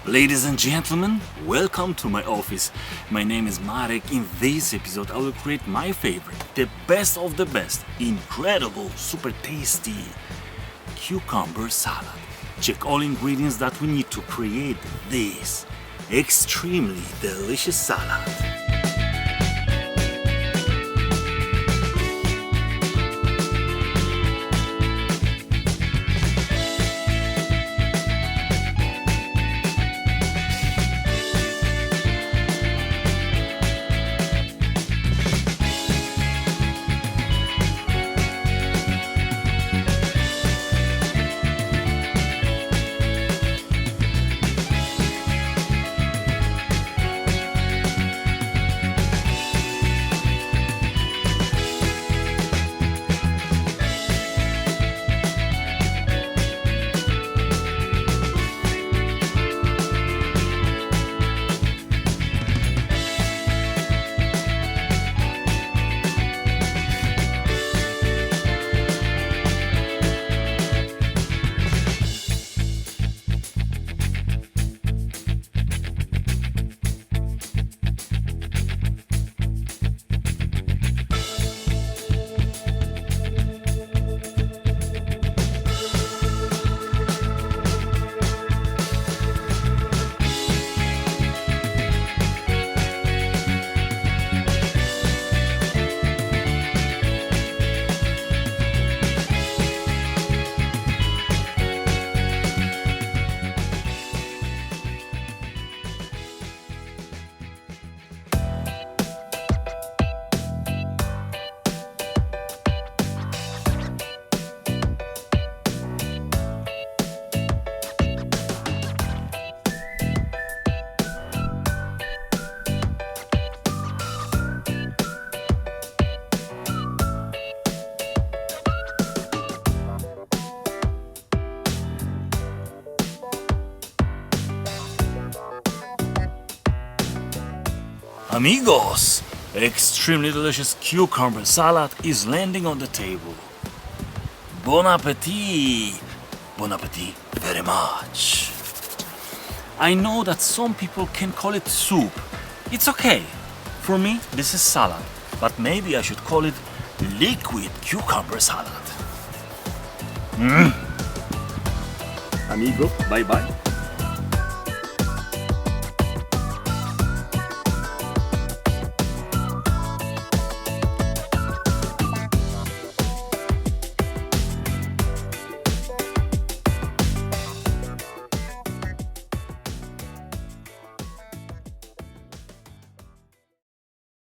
Ladies and gentlemen, welcome to my office. My name is Marek. In this episode, I will create my favorite, the best of the best, incredible, super tasty cucumber salad. Check all ingredients that we need to create this extremely delicious salad. Amigos, extremely delicious cucumber salad is landing on the table. Bon appetit! Bon appetit very much. I know that some people can call it soup. It's okay. For me, this is salad, but maybe I should call it liquid cucumber salad. Amigo, bye bye.